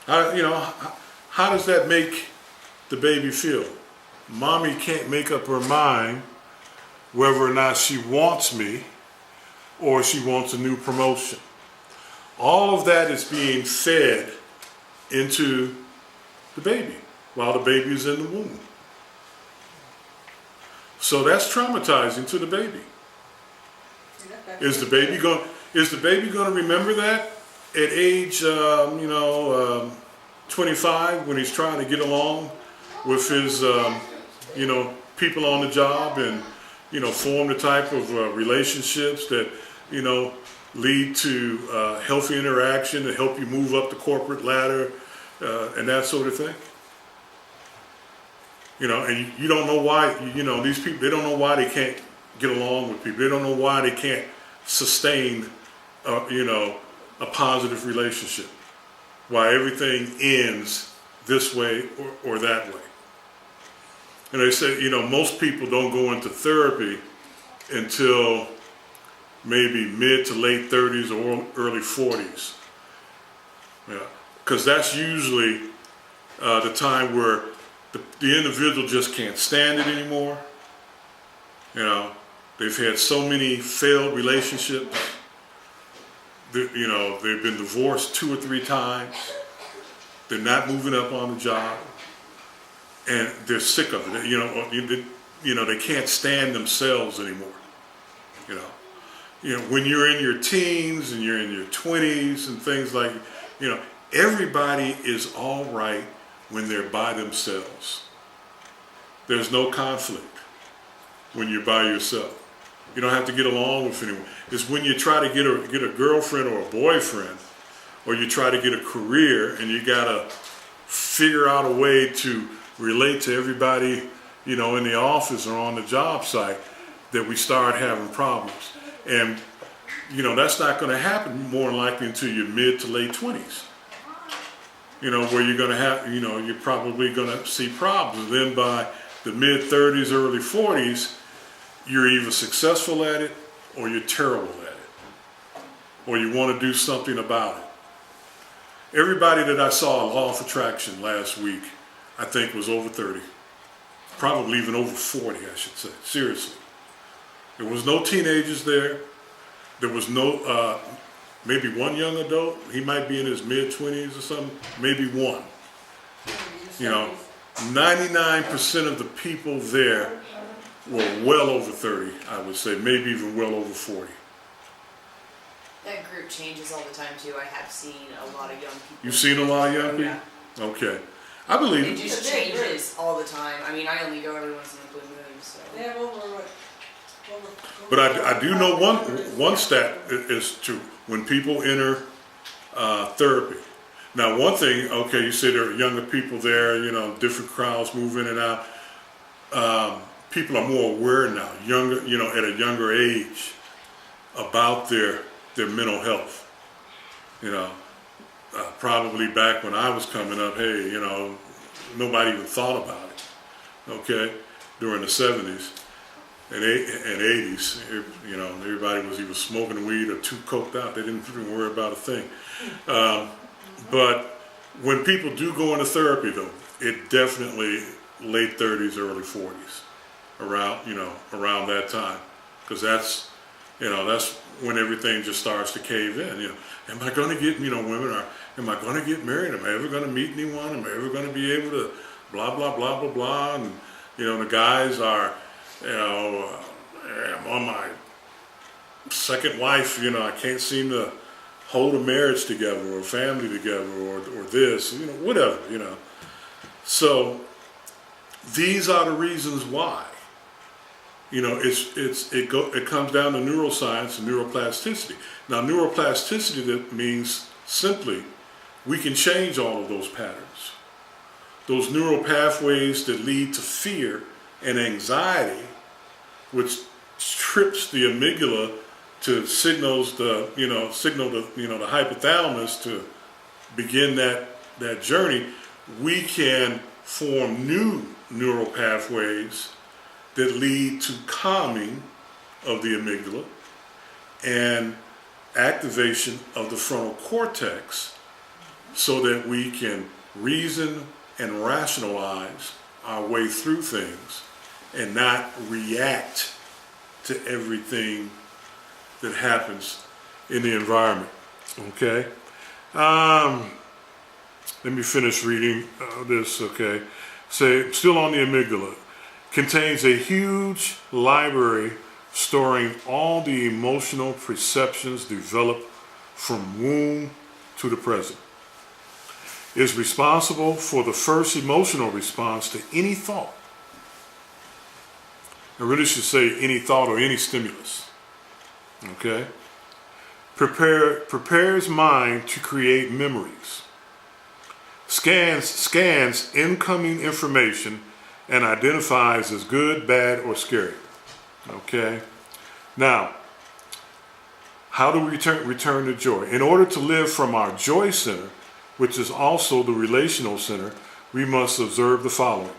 How does that make the baby feel? Mommy can't make up her mind whether or not she wants me or she wants a new promotion. All of that is being fed into the baby while the baby is in the womb. So that's traumatizing to the baby. Is the baby going to remember that at age 25 when he's trying to get along with his people on the job and form the type of relationships that lead to healthy interaction to help you move up the corporate ladder and that sort of thing? And you don't know why, these people, they don't know why they can't get along with people. They don't know why they can't sustain, a positive relationship. Why everything ends this way or that way. And they say, most people don't go into therapy until maybe mid to late 30s or early 40s. Yeah, because that's usually the time where the individual just can't stand it anymore. They've had so many failed relationships. They've been divorced 2 or 3 times. They're not moving up on the job, and they're sick of it. They can't stand themselves anymore. When you're in your teens and you're in your 20s and things like, everybody is all right when they're by themselves. There's no conflict when you're by yourself. You don't have to get along with anyone. It's when you try to get a girlfriend or a boyfriend, or you try to get a career and you gotta figure out a way to relate to everybody, in the office or on the job site, that we start having problems. And, that's not gonna happen more than likely until your mid to late 20s. Where you're gonna have, you're probably gonna see problems. And then by the mid 30s, early 40s, you're either successful at it or you're terrible at it. Or you want to do something about it. Everybody that I saw at Law of Attraction last week, I think was over 30. Probably even over 40, I should say. Seriously. There was no teenagers there. There was no, maybe one young adult. He might be in his mid-20s or something. Maybe one. 99% of the people there were well over 30, I would say. Maybe even well over 40. That group changes all the time, too. I have seen a lot of young people. You've seen a lot of young people? Yeah. Okay. I believe it just changes all the time. I mean, I only go every once in a blue moon, so. Yeah, but I do know one stat is to when people enter therapy. Now, one thing, okay, you say there are younger people there, different crowds move in and out. People are more aware now, younger, at a younger age, about their mental health. Probably back when I was coming up, hey, nobody even thought about it. Okay, during the 70s and 80s, everybody was either smoking weed or too coked out. They didn't even worry about a thing. But when people do go into therapy, though, it definitely late 30s, early 40s, around that time, because that's when everything just starts to cave in. Am I going to get, women are, am I going to get married? Am I ever going to meet anyone? Am I ever going to be able to blah, blah, blah, blah, blah? And, the guys are, I'm on my second wife, I can't seem to hold a marriage together or a family together or this, whatever, So these are the reasons why. It comes down to neuroscience and neuroplasticity. Now, neuroplasticity, that means simply we can change all of those patterns. Those neural pathways that lead to fear and anxiety, which trips the amygdala to signal the hypothalamus to begin that journey. We can form new neural pathways that lead to calming of the amygdala and activation of the frontal cortex so that we can reason and rationalize our way through things and not react to everything that happens in the environment. Okay? Let me finish reading this, okay? Say, still on the amygdala. Contains a huge library storing all the emotional perceptions developed from womb to the present. Is responsible for the first emotional response to any thought. I really should say any thought or any stimulus. Okay? Prepares mind to create memories. Scans incoming information and identifies as good, bad, or scary. Okay? Now, how do we return to joy? In order to live from our joy center, which is also the relational center, we must observe the following.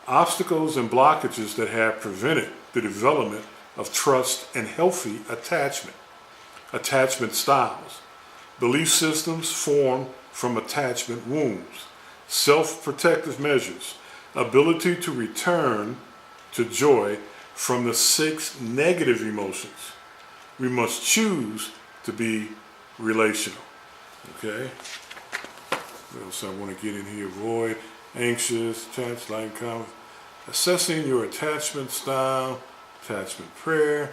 Obstacles and blockages that have prevented the development of trust and healthy attachment. Attachment styles. Belief systems formed from attachment wounds. Self-protective measures. Ability to return to joy from the 6 negative emotions. We must choose to be relational. Okay? What else I want to get in here? Avoid, anxious, attached, like, assessing your attachment style, attachment prayer,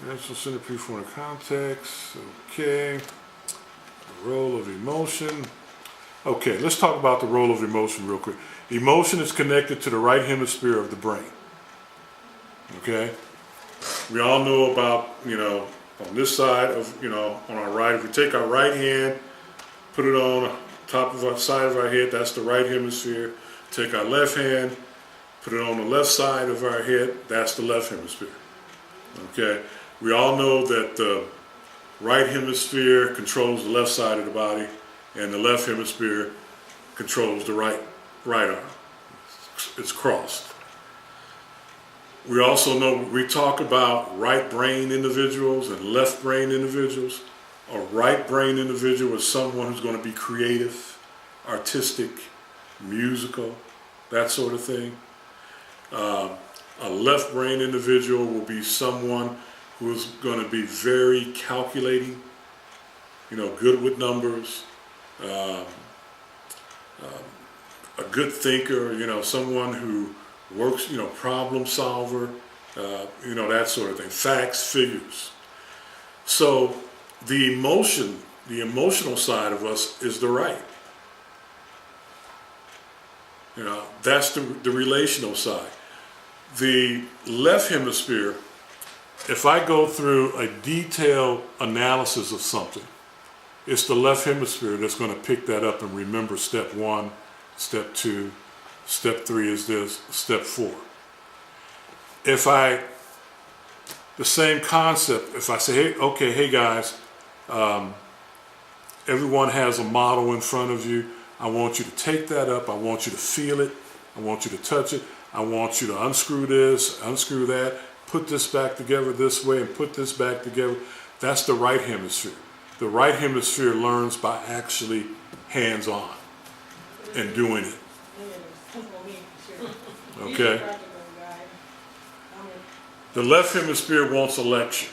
national center preformed context. Okay. The role of emotion. Okay, let's talk about the role of emotion real quick. Emotion is connected to the right hemisphere of the brain. Okay? We all know about, on this side of, on our right, if we take our right hand, put it on top of our side of our head, that's the right hemisphere. Take our left hand, put it on the left side of our head, that's the left hemisphere. Okay? We all know that the right hemisphere controls the left side of the body, and the left hemisphere controls the right arm. It's crossed. We also know, we talk about right brain individuals and left brain individuals. A right brain individual is someone who's going to be creative, artistic, musical, that sort of thing. A left brain individual will be someone who's going to be very calculating, good with numbers, a good thinker, someone who works, problem solver, that sort of thing. Facts, figures. So the emotional side of us is the right. That's the relational side. The left hemisphere, if I go through a detailed analysis of something, it's the left hemisphere that's going to pick that up and remember step 1, step 2, step 3 is this, step 4. The same concept, if I say, hey guys, everyone has a model in front of you. I want you to take that up. I want you to feel it. I want you to touch it. I want you to unscrew this, unscrew that, put this back together this way and put this back together. That's the right hemisphere. The right hemisphere learns by actually hands-on and doing it. Okay? The left hemisphere wants a lecture.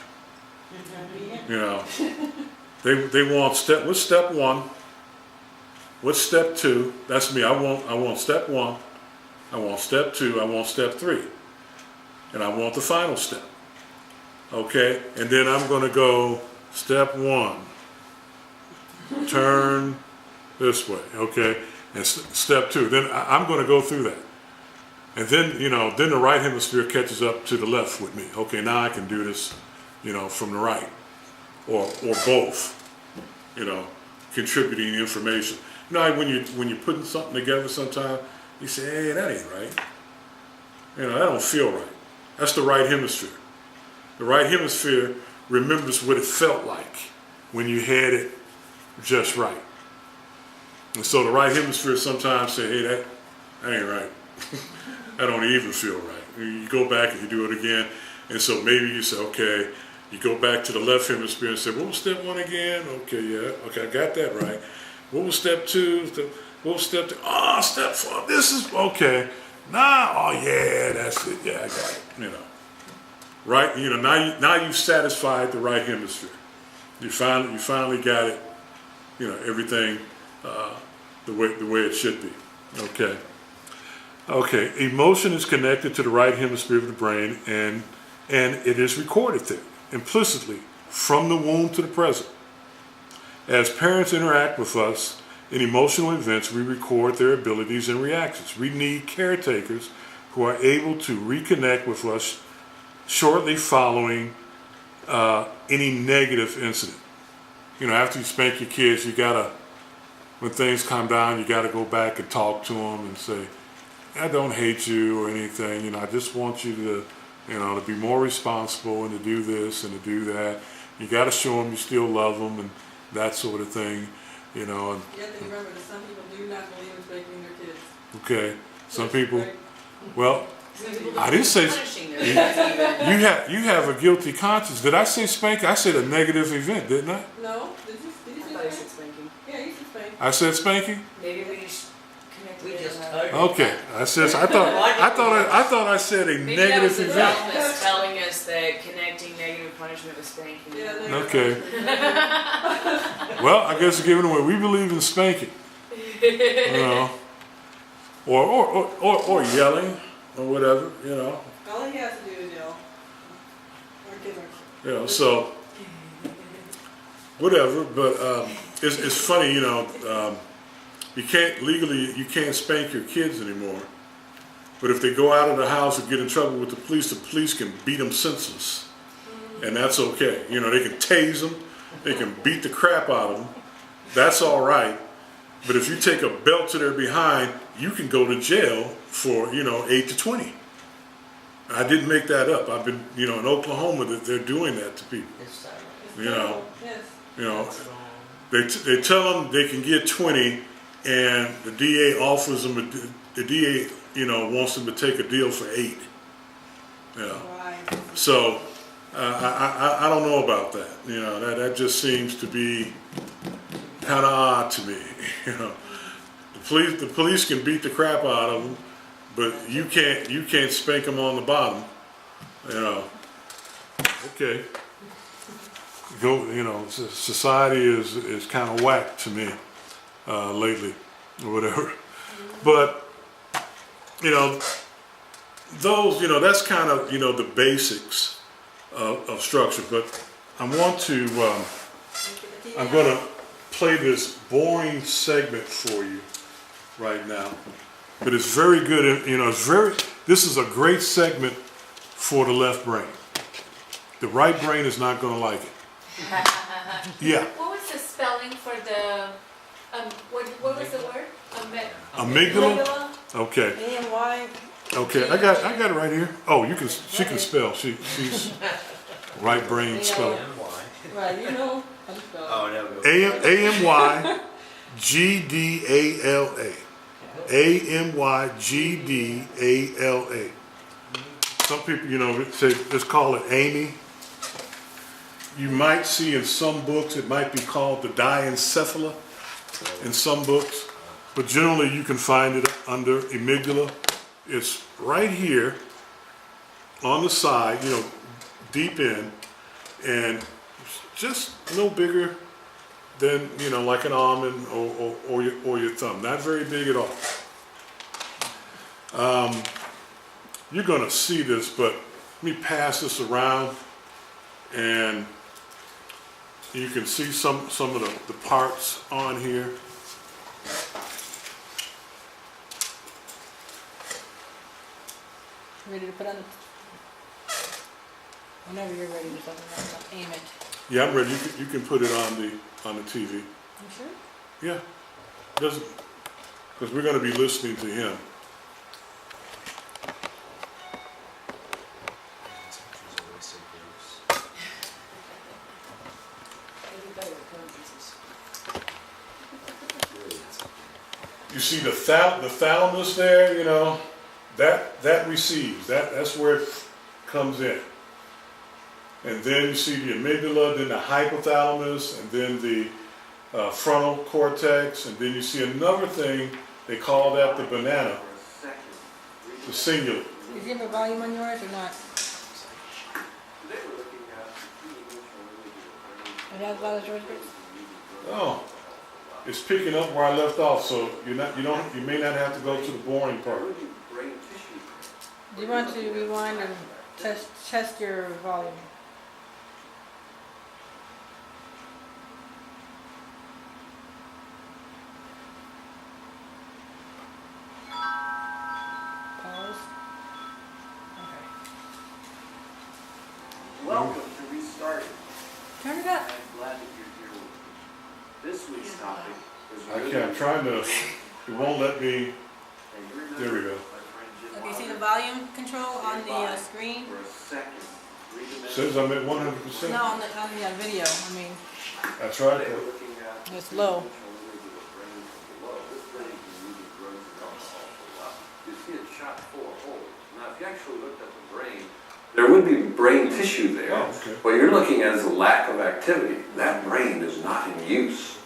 They want what's step 1? What's step 2? That's me. I want step 1. I want step 2. I want step 3. And I want the final step. Okay? And then I'm going to go step 1. Turn this way. Okay? And step 2. Then I'm going to go through that. And then, then the right hemisphere catches up to the left with me. Okay, now I can do this, from the right. Or both, contributing information. When you're putting something together sometimes, you say, hey, that ain't right. That don't feel right. That's the right hemisphere. The right hemisphere remembers what it felt like when you had it just right. And so the right hemisphere sometimes say, hey, that ain't right. That don't even feel right. You go back and you do it again. And so maybe you say, okay, you go back to the left hemisphere and say, what was step 1 again? Okay, yeah, okay, I got that right. What was step 2? What was step 3? Oh, step 4. This is okay. Nah. Oh yeah, that's it. Yeah, I got it. You know. Right. You know. Now you've satisfied the right hemisphere. You finally got it. You know, everything the way it should be. Okay. Okay. Emotion is connected to the right hemisphere of the brain, and it is recorded there implicitly from the womb to the present. As parents interact with us in emotional events, we record their abilities and reactions. We need caretakers who are able to reconnect with us shortly following any negative incident. You know, after you spank your kids, you gotta, when things calm down, you gotta go back and talk to them and say, I don't hate you or anything. You know, I just want you to, you know, to be more responsible and to do this and to do that. You gotta show them you still love them and that sort of thing. You know. And, you have to remember that some people do not believe in spanking their kids. Okay. Some people, well, I didn't say you have a guilty conscience. Did I say spanking? I said a negative event, didn't I? No. Did you I thought you said spanking. Yeah, you said spanking. I said spanking? Maybe we just connect. We just Okay. I thought I said a Maybe negative that was event. the wellness telling us that connecting negative punishment with spanking. Yeah, Okay. Well, I guess giving away. We believe in spanking. You know. Or yelling or whatever, you know. all he has to do is yell. Or kids are. You know, so whatever, but it's funny, you know, you can't spank your kids anymore. But if they go out of the house and get in trouble with the police can beat them senseless. And that's okay. You know, they can tase them, they can beat the crap out of them. That's all right. But if you take a belt to their behind, you can go to jail for, you know, 8 to 20. I didn't make that up. I've been, you know, in Oklahoma that they're doing that to people. You know, Yes. you know, they tell them they can get 20, and the DA offers them the DA, you know, wants them to take a deal for 8. You know, Right. so I don't know about that. You know, that just seems to be kind of odd to me. You know, the police can beat the crap out of them, but you can't spank them on the bottom. You know, okay. You know, society is kind of whack to me lately, or whatever. But you know, those, you know, that's kind of, you know, the basics of structure. But I'm going to play this boring segment for you right now. But it's very good. You know, this is a great segment for the left brain. The right brain is not going to like it. Yeah. What was the spelling for the, what was the word? Amygdala? Okay. A-M-Y. Okay, I got it right here. Oh, she can spell. She's right brain spelling. Right, you know how to spell. Oh, there we go. AMYGDALA. AMYGDALA. Some people, you know, say, let's call it Amy. You might see in some books it might be called the diencephala in some books, but generally you can find it under amygdala. It's right here on the side, you know, deep in, and just no bigger than, you know, like an almond or your thumb. Not very big at all. You're going to see this, but let me pass this around, and you can see some of the parts on here. Ready to put on the... Whenever you're ready to aim it. Yeah, I'm ready. You can put it on the TV. You sure? Yeah, doesn't, because we're going to be listening to him. You see the thalamus there, you know, that receives, that's where it comes in. And then you see the amygdala, then the hypothalamus, and then the frontal cortex, and then you see another thing, they call that the banana, the cingulate. Is you have a volume on yours or not? It has a lot of George Brits? Oh, it's picking up where I left off, so you may not have to go to the boring part. Do you want to rewind and test your volume? Pause. Okay. Welcome to Restarted. Turn it up. I'm glad that you're here with me. This week's topic is I can't, I'm trying to, it won't let me, And you remember there we go. my friend Jim Okay, see the Walker? volume control on the screen? For a second, Says I'm at 100%. No, on the video. I mean, I tried They that. were looking at it's low. the brain from below. This brain can really grow to alcohol for a while. You see it's shot full of holes. Now, if you actually looked at the brain, there would be brain tissue there. Oh, okay. What you're looking at is a lack of activity. That brain is not in use.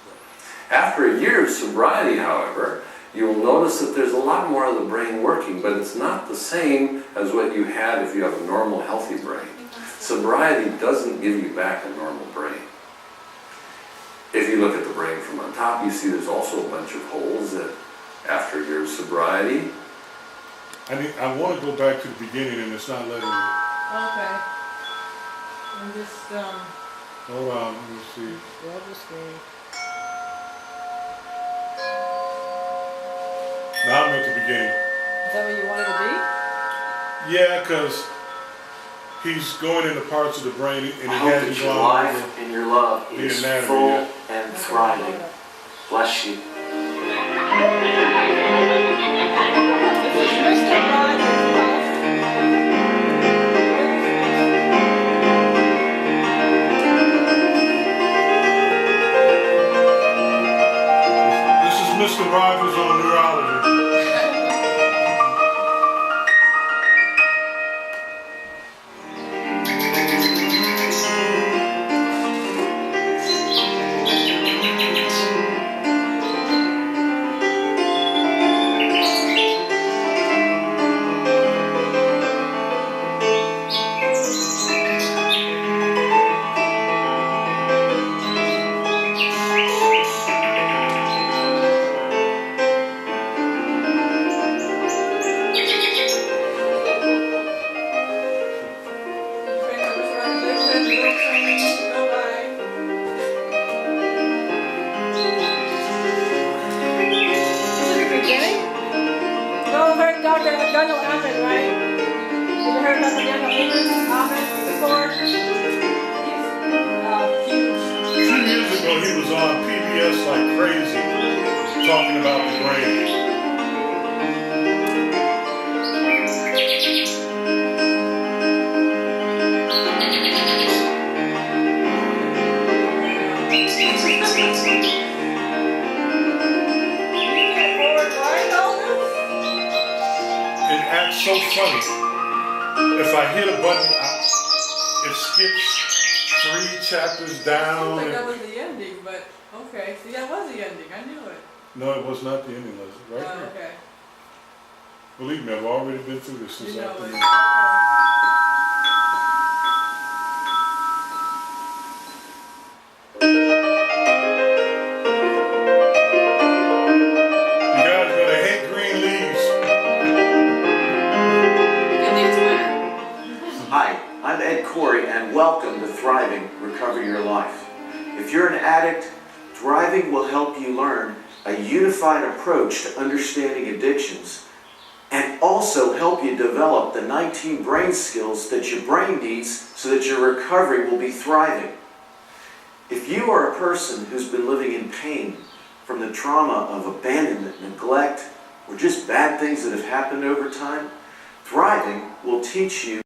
After a year of sobriety, however, you will notice that there's a lot more of the brain working, but it's not the same as what you had if you have a normal, healthy brain. Sobriety doesn't give you back a normal brain. If you look at the brain from on top, you see there's also a bunch of holes that, after a year of sobriety, I want to go back to the beginning and it's not letting me. Okay. And just, Hold on, let me see. grab the screen. Now I'm at the beginning. Is that where you wanted to be? Yeah, because he's going into parts of the brain and he I hope hasn't that your gone life over. and your love the is anatomy, full yeah. and thriving. Bless you. This is Mr. Rogers' house. This is Mr. Rogers on neurology. Daniel Ahmed, right? Have you heard about the Daniel Ahmed before? He's huge. A few years ago he was on PBS like crazy, talking about the brain. It's so funny. If I hit a button, it skips 3 chapters down. Like that was the ending, but okay. See, that was the ending. I knew it. No, it was not the ending, Leslie. Right Oh, here. okay. Believe me, I've already been through this You this know afternoon. it. You guys are gonna hate green leaves. Hi, I'm Ed Corey, and welcome to Thriving, Recover Your Life. If you're an addict, Thriving will help you learn a unified approach to understanding addictions and also help you develop the 19 brain skills that your brain needs so that your recovery will be thriving. If you are a person who's been living in pain from the trauma of abandonment, neglect, or just bad things that have happened over time, Thriving will teach you